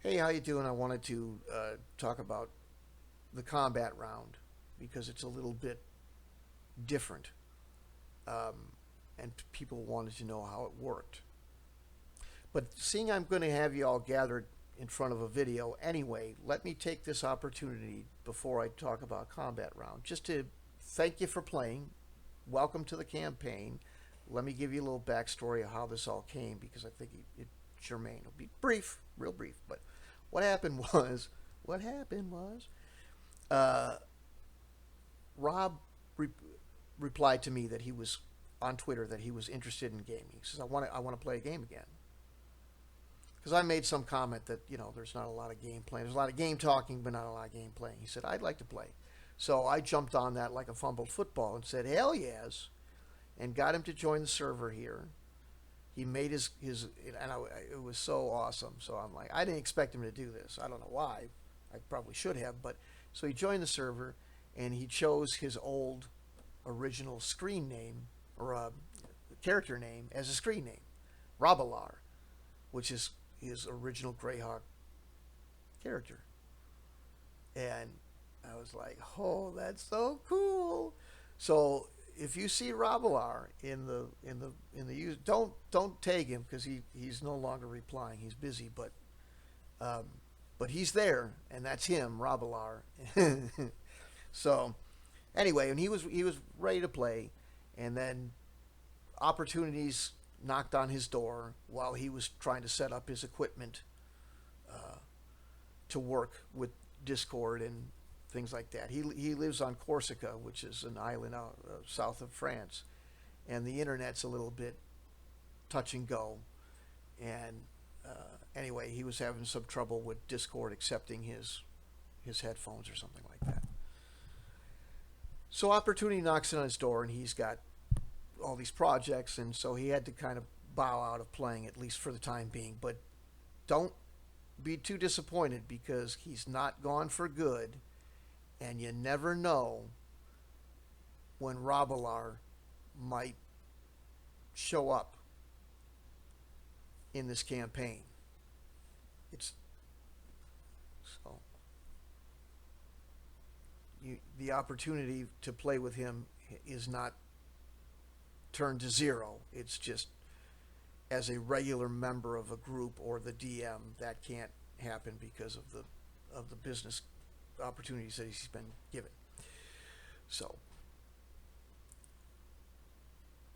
Hey, how you doing? I wanted to talk about the combat round because it's a little bit different, and people wanted to know how it worked. But seeing I'm going to have you all gathered in front of a video anyway, let me take this opportunity before I talk about combat round just to thank you for playing. Welcome to the campaign. Let me give you a little backstory of how this all came because I think it's germane. It'll be brief, real brief, but what happened was, what happened was, uh, Rob re- replied to me that he was on Twitter that he was interested in gaming. He says, I want to play a game again." Because I made some comment that there's not a lot of game playing. There's a lot of game talking, but not a lot of game playing. He said, "I'd like to play." So I jumped on that like a fumbled football and said, "Hell yes," and got him to join the server here. He made his and it was so awesome. So I'm like, I didn't expect him to do this. I don't know why. I probably should have, but so he joined the server and he chose his old original screen name or character name as a screen name, Robalar, which is his original Greyhawk character. And I was like, "Oh, that's so cool!" So if you see Rabalar in the use, don't tag him because he's no longer replying. He's busy, um, but he's there, and that's him, Rabalar. So anyway, and he was ready to play, and then opportunities knocked on his door while he was trying to set up his equipment uh, to work with Discord and things like that. He lives on Corsica, which is an island out south of France, and the internet's a little bit touch and go. And anyway, he was having some trouble with Discord accepting his headphones or something like that. So opportunity knocks on his door, and he's got all these projects, and so he had to kind of bow out of playing at least for the time being. But don't be too disappointed because he's not gone for good, and you never know when Robalar might show up in this campaign. It's so the opportunity to play with him is not turned to zero. It's just as a regular member of a group or the DM that can't happen because of the business opportunities that he's been given. So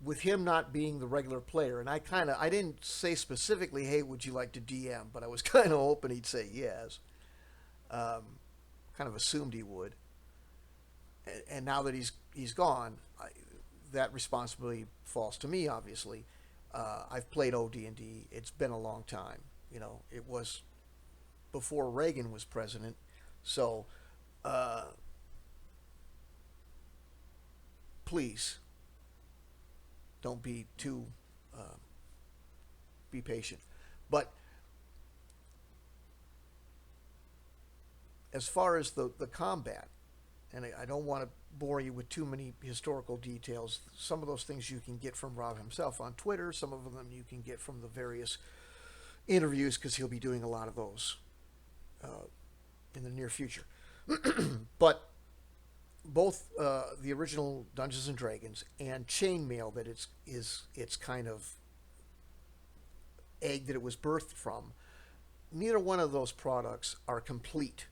with him not being the regular player, and I didn't say specifically, "Hey, would you like to DM?" But I was kind of hoping he'd say yes. Um, kind of assumed he would. And now that he's gone, that responsibility falls to me. Obviously, I've played OD&D. It's been a long time. It was before Reagan was president, so uh, please don't be too uh, be patient. But as far as the combat, and I don't want to bore you with too many historical details. Some of those things you can get from Rob himself on Twitter. Some of them you can get from the various interviews because he'll be doing a lot of those uh, in the near future. But both the original Dungeons and Dragons and Chainmail that it's kind of egg that it was birthed from. Neither one of those products are complete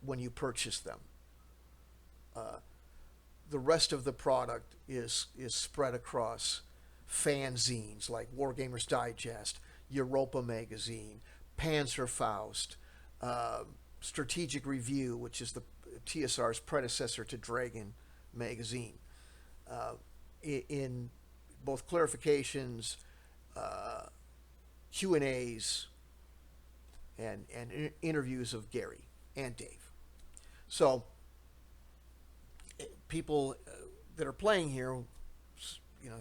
when you purchase them. Uh, the rest of the product is spread across fanzines like Wargamers Digest, Europa Magazine, Panzerfaust, uh, Strategic Review, which is the TSR's predecessor to Dragon Magazine, uh, in both clarifications, uh, Q and A's, and interviews of Gary and Dave. So people that are playing here,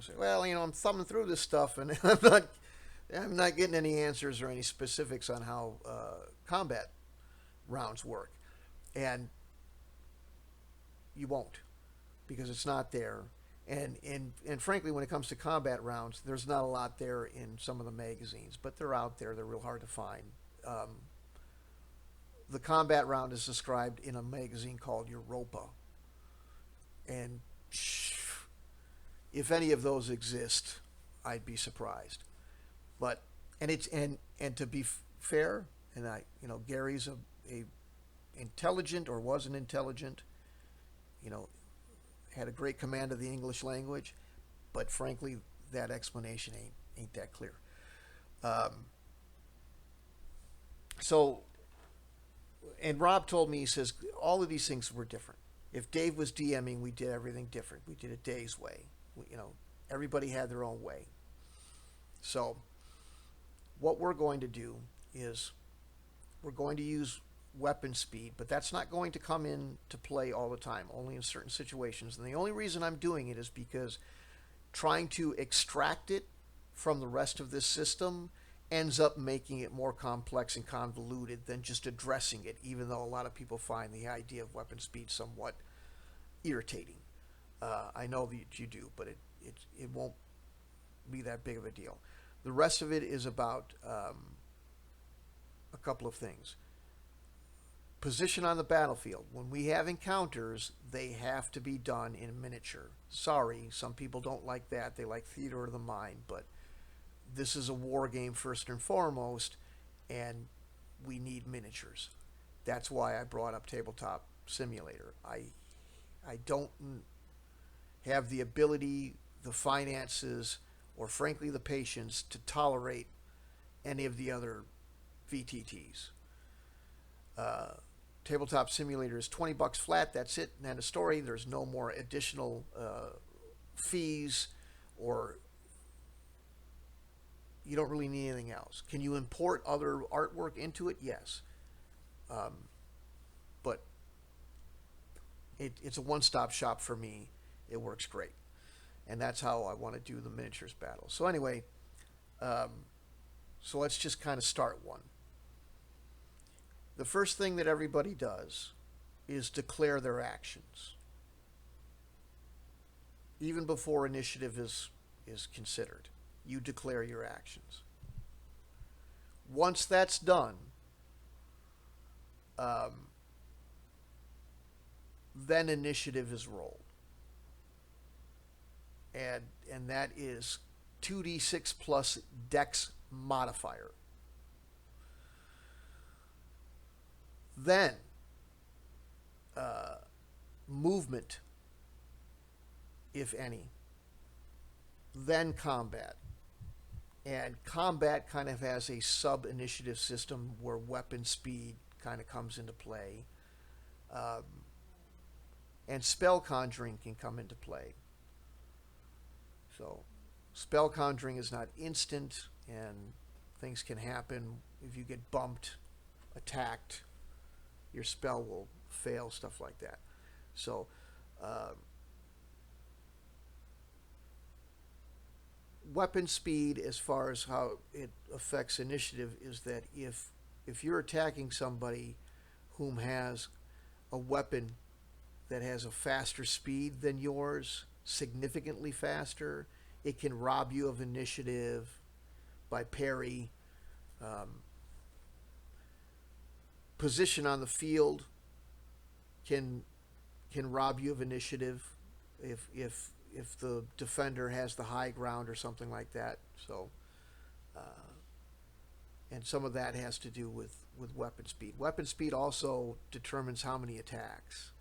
say, "Well, I'm thumbing through this stuff, and I'm not getting any answers or any specifics on how combat rounds work," and you won't because it's not there. And frankly, when it comes to combat rounds, there's not a lot there in some of the magazines, but they're out there. They're real hard to find. Um, the combat round is described in a magazine called Europa, and if any of those exist, I'd be surprised. But and to be fair, and Gary's a intelligent, or was an intelligent, you know, had a great command of the English language, but frankly, that explanation ain't that clear. Um, so, and Rob told me, he says all of these things were different. If Dave was DMing, we did everything different. We did it Dave's way. Everybody had their own way. So, what we're going to do is we're going to use weapon speed, but that's not going to come into play all the time, only in certain situations. And the only reason I'm doing it is because trying to extract it from the rest of this system ends up making it more complex and convoluted than just addressing it, even though a lot of people find the idea of weapon speed somewhat irritating. I know that you do, but it won't be that big of a deal. The rest of it is about a couple of things. Position on the battlefield. When we have encounters, they have to be done in miniature. Sorry, some people don't like that. They like theater of the mind, but this is a war game first and foremost, and we need miniatures. That's why I brought up Tabletop Simulator. I don't have the ability, the finances, or frankly the patience to tolerate any of the other VTTs. Tabletop Simulator is $20 flat. That's it. And end of story. There's no more additional fees, or you don't really need anything else. Can you import other artwork into it? Yes. But it's a one-stop shop for me. It works great. And that's how I want to do the miniatures battle. So anyway, so let's just kind of start one. The first thing that everybody does is declare their actions, even before initiative is considered. You declare your actions. Once that's done, then initiative is rolled, and that is 2d6 plus Dex modifier. Then movement, if any. Then combat. And combat kind of has a sub-initiative system where weapon speed kind of comes into play. And spell conjuring can come into play. So spell conjuring is not instant, and things can happen. If you get bumped, attacked, your spell will fail, stuff like that. So weapon speed, as far as how it affects initiative, is that if you're attacking somebody whom has a weapon that has a faster speed than yours, significantly faster, it can rob you of initiative by parry. Position on the field can rob you of initiative if the defender has the high ground or something like that. So, and some of that has to do with weapon speed. Weapon speed also determines how many attacks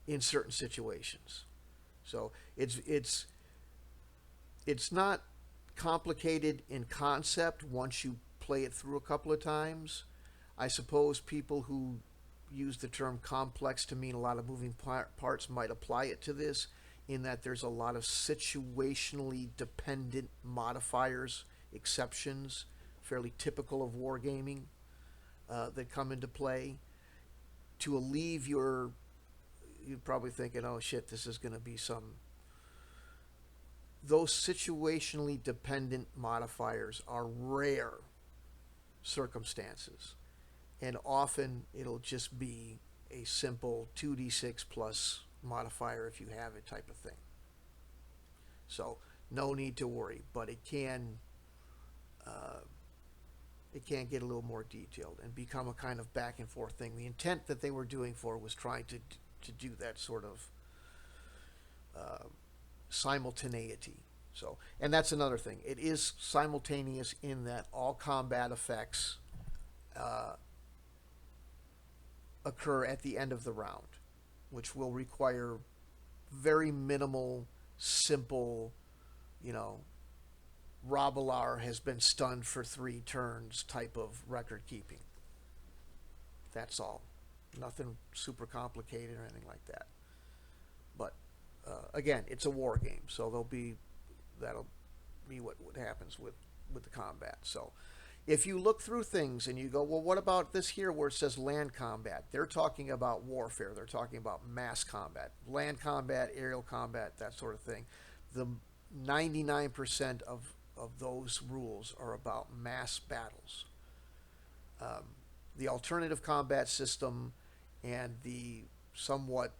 in certain situations. So it's not complicated in concept once you play it through a couple of times. I suppose people who use the term complex to mean a lot of moving parts might apply it to this, in that there's a lot of situationally dependent modifiers, exceptions, fairly typical of wargaming, that come into play. To alleviate you're probably thinking, oh shit, this is going to be some... Those situationally dependent modifiers are rare circumstances. And often it'll just be a simple 2d6 plus modifier if you have it type of thing. So no need to worry, but it can It can't get a little more detailed and become a kind of back and forth thing. The intent that they were doing for was trying to do that sort of simultaneity. So, and that's another thing. It is simultaneous in that all combat effects uh, occur at the end of the round, which will require very minimal, simple, you know, Robilar has been stunned for 3 turns type of record keeping. That's all. Nothing super complicated or anything like that. But again, it's a war game, so that'll be what happens with the combat. So if you look through things and you go, well, what about this here where it says land combat? They're talking about warfare. They're talking about mass combat, land combat, aerial combat, that sort of thing. The 99% of those rules are about mass battles. The alternative combat system and the somewhat,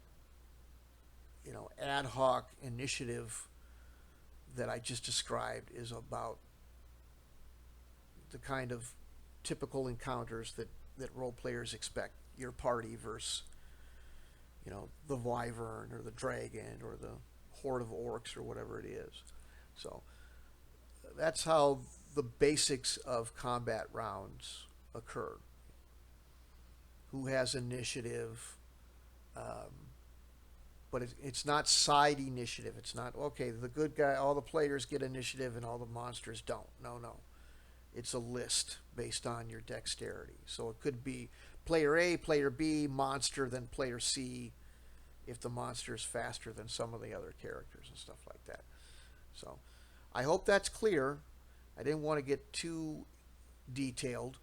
you know, ad hoc initiative that I just described is about the kind of typical encounters that role players expect. Your party versus, you know, the wyvern or the dragon or the horde of orcs or whatever it is. So that's how the basics of combat rounds occur. Who has initiative? But it's not side initiative. It's not, okay, the good guy, all the players get initiative and all the monsters don't. No, no. It's a list based on your dexterity. So it could be player A, player B, monster, then player C, if the monster is faster than some of the other characters and stuff like that. So I hope that's clear. I didn't want to get too detailed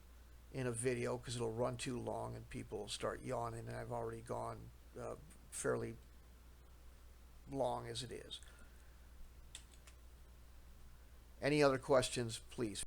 in a video because it'll run too long and people will start yawning, and I've already gone fairly long as it is. Any other questions, please?